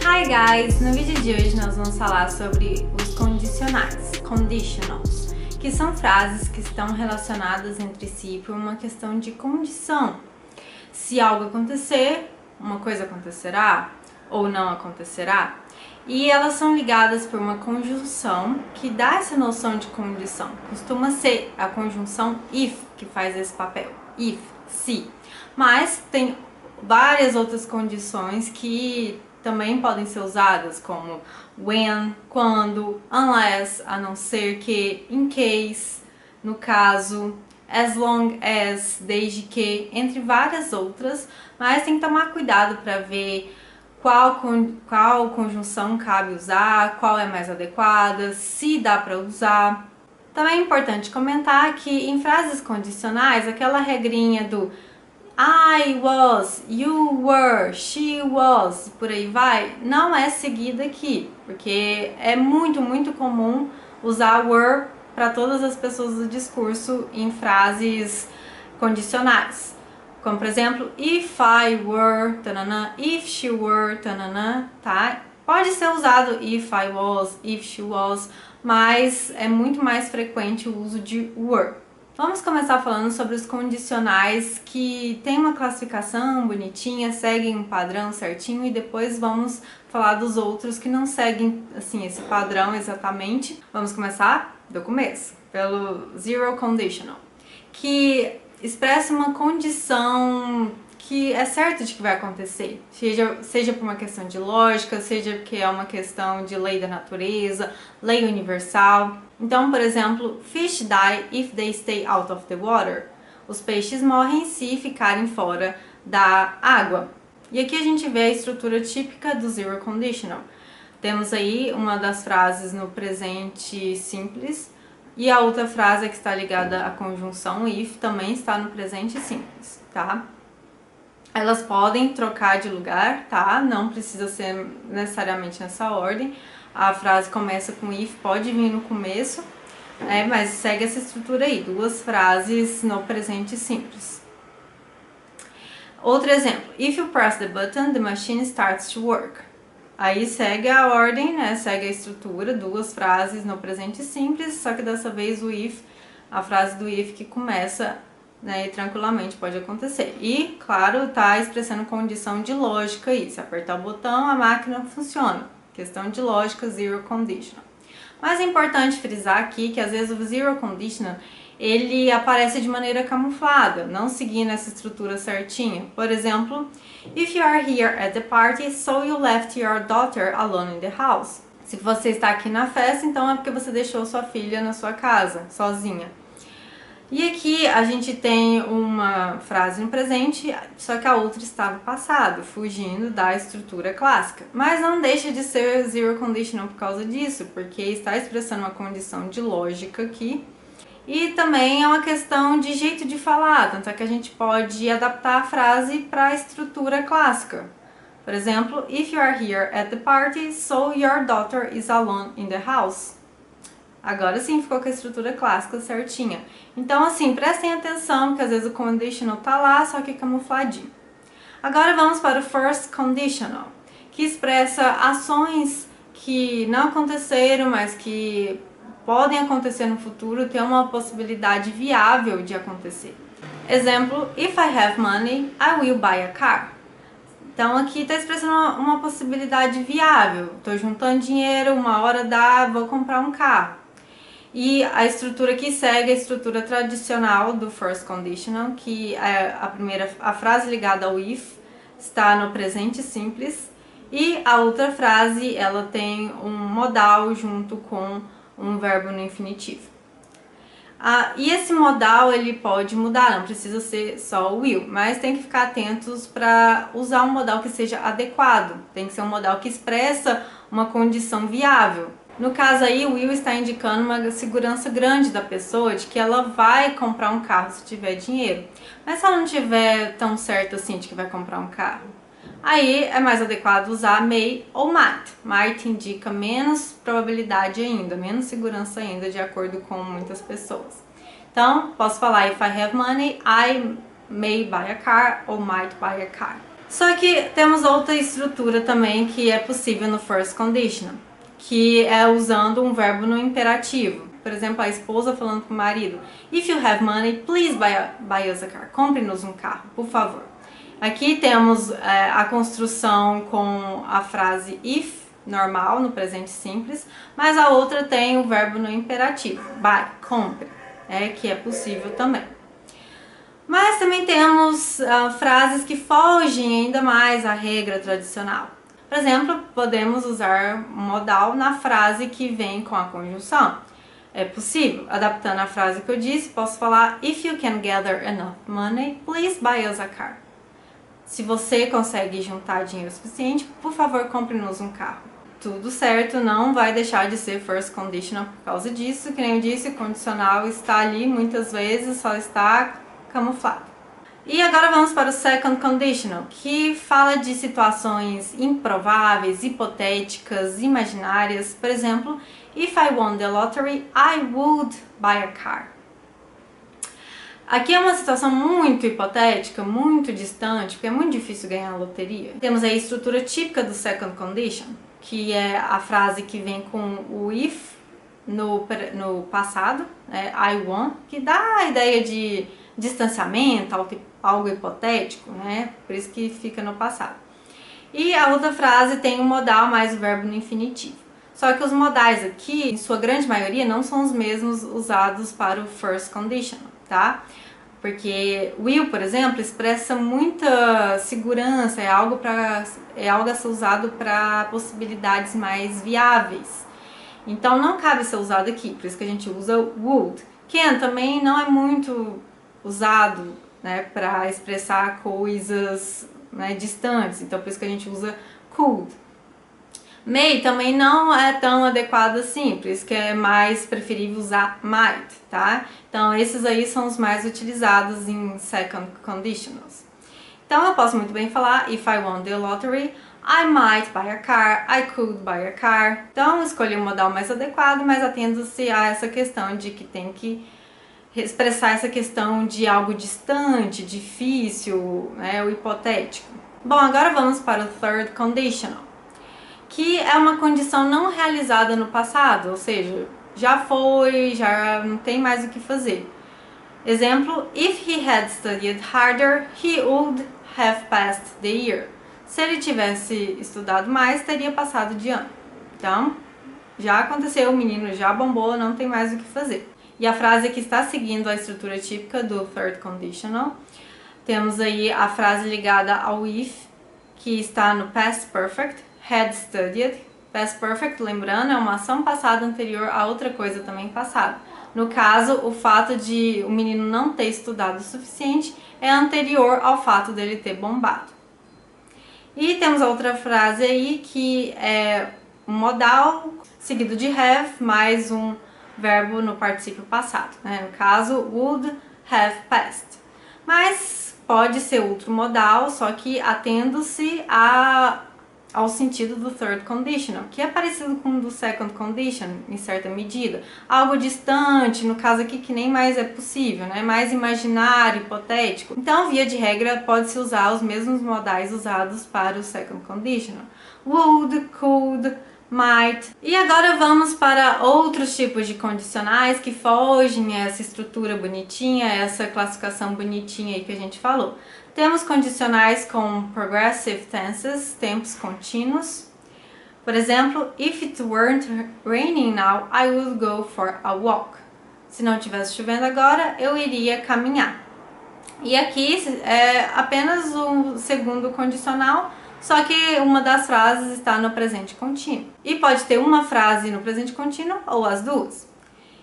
Hi guys! No vídeo de hoje nós vamos falar sobre os condicionais, conditionals, que são frases que estão relacionadas entre si por uma questão de condição. Se algo acontecer, uma coisa acontecerá ou não acontecerá. E elas são ligadas por uma conjunção que dá essa noção de condição. Costuma ser a conjunção if que faz esse papel, if, se. Mas tem várias outras condições que também podem ser usadas, como when, quando, unless, a não ser que, in case, no caso, as long as, desde que, entre várias outras, mas tem que tomar cuidado para ver qual conjunção cabe usar, qual é mais adequada, se dá para usar. Também é importante comentar que em frases condicionais, aquela regrinha do I was, you were, she was, por aí vai, não é seguida aqui, porque é muito comum usar were para todas as pessoas do discurso em frases condicionais. Como, por exemplo, if I were, tanana, if she were, tanana, tá? Pode ser usado if I was, if she was, mas é muito mais frequente o uso de were. Vamos começar falando sobre os condicionais que tem uma classificação bonitinha, seguem um padrão certinho, e depois vamos falar dos outros que não seguem assim esse padrão exatamente. Vamos começar do começo, pelo zero conditional, que expressa uma condição que é certo de que vai acontecer, seja por uma questão de lógica, seja porque é uma questão de lei da natureza, lei universal. Então, por exemplo, fish die if they stay out of the water. Os peixes morrem se ficarem fora da água. E aqui a gente vê a estrutura típica do zero conditional. Temos aí uma das frases no presente simples, e a outra frase que está ligada à conjunção if também está no presente simples, tá? Elas podem trocar de lugar, tá? Não precisa ser necessariamente nessa ordem. A frase começa com if, pode vir no começo, né? Mas segue essa estrutura aí, duas frases no presente simples. Outro exemplo, if you press the button, the machine starts to work. Aí segue a ordem, né? Segue a estrutura, duas frases no presente simples, só que dessa vez o if, a frase do if que começa, né, e tranquilamente pode acontecer. E, claro, tá expressando condição de lógica aí. Se apertar o botão, a máquina funciona. Questão de lógica, zero conditional. Mas é importante frisar aqui que às vezes o zero conditional ele aparece de maneira camuflada, não seguindo essa estrutura certinha. Por exemplo, if you are here at the party, so you left your daughter alone in the house. Se você está aqui na festa, então é porque você deixou sua filha na sua casa, sozinha. E aqui a gente tem uma frase no presente, só que a outra está no passado, fugindo da estrutura clássica. Mas não deixa de ser zero conditional por causa disso, porque está expressando uma condição de lógica aqui. E também é uma questão de jeito de falar, tanto é que a gente pode adaptar a frase para a estrutura clássica. Por exemplo, if you are here at the party, so your daughter is alone in the house. Agora sim ficou com a estrutura clássica certinha. Então assim, prestem atenção, porque às vezes o conditional tá lá, só que camufladinho. Agora vamos para o first conditional, que expressa ações que não aconteceram, mas que podem acontecer no futuro, tem uma possibilidade viável de acontecer. Exemplo, if I have money, I will buy a car. Então aqui está expressando uma possibilidade viável. Estou juntando dinheiro, uma hora dá, vou comprar um carro. E a estrutura que segue a estrutura tradicional do first conditional, que é a frase ligada ao if está no presente simples, e a outra frase ela tem um modal junto com um verbo no infinitivo. E esse modal ele pode mudar, não precisa ser só o will, mas tem que ficar atentos para usar um modal que seja adequado, tem que ser um modal que expressa uma condição viável. No caso aí, o will está indicando uma segurança grande da pessoa de que ela vai comprar um carro se tiver dinheiro. Mas se ela não tiver tão certa assim de que vai comprar um carro, aí é mais adequado usar may ou might. Might indica menos probabilidade ainda, menos segurança ainda, de acordo com muitas pessoas. Então, posso falar if I have money, I may buy a car ou might buy a car. Só que temos outra estrutura também que é possível no first conditional, que é usando um verbo no imperativo. Por exemplo, a esposa falando para o marido: If you have money, please buy us a car. Compre-nos um carro, por favor. Aqui temos a construção com a frase if, normal, no presente simples, mas a outra tem o verbo no imperativo, buy, compre, que é possível também. Mas também temos frases que fogem ainda mais à regra tradicional. Por exemplo, podemos usar modal na frase que vem com a conjunção. É possível. Adaptando a frase que eu disse, posso falar: If you can gather enough money, please buy us a car. Se você consegue juntar dinheiro suficiente, por favor, compre-nos um carro. Tudo certo, não vai deixar de ser first conditional por causa disso. Que nem eu disse, o condicional está ali muitas vezes, só está camuflado. E agora vamos para o second conditional, que fala de situações improváveis, hipotéticas, imaginárias. Por exemplo, if I won the lottery, I would buy a car. Aqui é uma situação muito hipotética, muito distante, porque é muito difícil ganhar a loteria. Temos aí a estrutura típica do second condition, que é a frase que vem com o if no passado, I won, que dá a ideia de distanciamento, algo hipotético, por isso que fica no passado. E a outra frase tem o modal mais o verbo no infinitivo. Só que os modais aqui, em sua grande maioria, não são os mesmos usados para o first conditional, tá? Porque will, por exemplo, expressa muita segurança, é algo a ser usado para possibilidades mais viáveis. Então não cabe ser usado aqui, por isso que a gente usa would. Can também não é muito usado, para expressar coisas distantes, então por isso que a gente usa could. May também não é tão adequado assim, por isso que é mais preferível usar might, tá? Então esses aí são os mais utilizados em second conditionals. Então eu posso muito bem falar: If I won the lottery, I might buy a car, I could buy a car. Então escolhi o modal mais adequado, mas atendo-se a essa questão de que tem que expressar essa questão de algo distante, difícil, o hipotético. Bom, agora vamos para o third conditional, que é uma condição não realizada no passado, ou seja, já foi, já não tem mais o que fazer. Exemplo: If he had studied harder, he would have passed the year. Se ele tivesse estudado mais, teria passado de ano. Então, já aconteceu, o menino já bombou, não tem mais o que fazer. E a frase que está seguindo a estrutura típica do third conditional, temos aí a frase ligada ao if, que está no past perfect, had studied. Past perfect, lembrando, é uma ação passada anterior a outra coisa também passada. No caso, o fato de o menino não ter estudado o suficiente é anterior ao fato dele ter bombado. E temos outra frase aí que é um modal seguido de have mais um verbo no particípio passado, no caso, would have passed. Mas pode ser outro modal, só que atendo-se ao sentido do third conditional, que é parecido com o do second condition, em certa medida. Algo distante, no caso aqui que nem mais é possível, mais imaginário, hipotético. Então, via de regra, pode-se usar os mesmos modais usados para o second conditional. Would, could, might. E agora vamos para outros tipos de condicionais que fogem essa estrutura bonitinha, essa classificação bonitinha aí que a gente falou. Temos condicionais com progressive tenses, tempos contínuos. Por exemplo, if it weren't raining now, I would go for a walk. Se não estivesse chovendo agora, eu iria caminhar. E aqui é apenas o segundo condicional, só que uma das frases está no presente contínuo. E pode ter uma frase no presente contínuo ou as duas.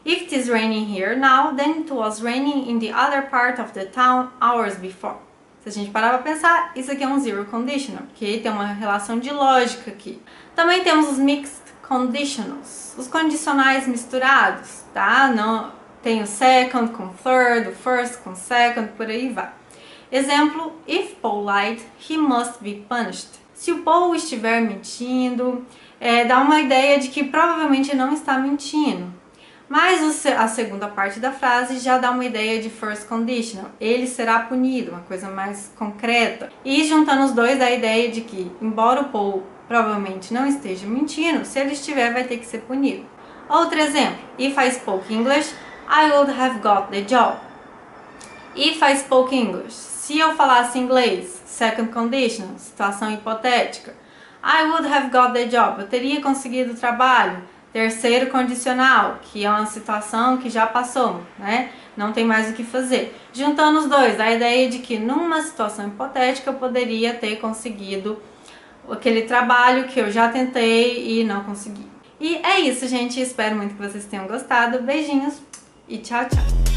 If it is raining here now, then it was raining in the other part of the town hours before. Se a gente parar para pensar, isso aqui é um zero conditional, porque tem uma relação de lógica aqui. Também temos os mixed conditionals, os condicionais misturados, tá? Não, tem o second com third, o first com second, por aí vai. Exemplo: If Paul lied, he must be punished. Se o Paul estiver mentindo, dá uma ideia de que provavelmente não está mentindo. Mas a segunda parte da frase já dá uma ideia de first conditional. Ele será punido, uma coisa mais concreta. E juntando os dois dá a ideia de que, embora o Paul provavelmente não esteja mentindo, se ele estiver vai ter que ser punido. Outro exemplo. If I spoke English, I would have got the job. If I spoke English. Se eu falasse inglês, second conditional, situação hipotética. I would have got the job. Eu teria conseguido o trabalho. Terceiro condicional, que é uma situação que já passou, né? Não tem mais o que fazer. Juntando os dois, dá a ideia de que numa situação hipotética eu poderia ter conseguido aquele trabalho que eu já tentei e não consegui. E é isso, gente. Espero muito que vocês tenham gostado. Beijinhos e tchau, tchau!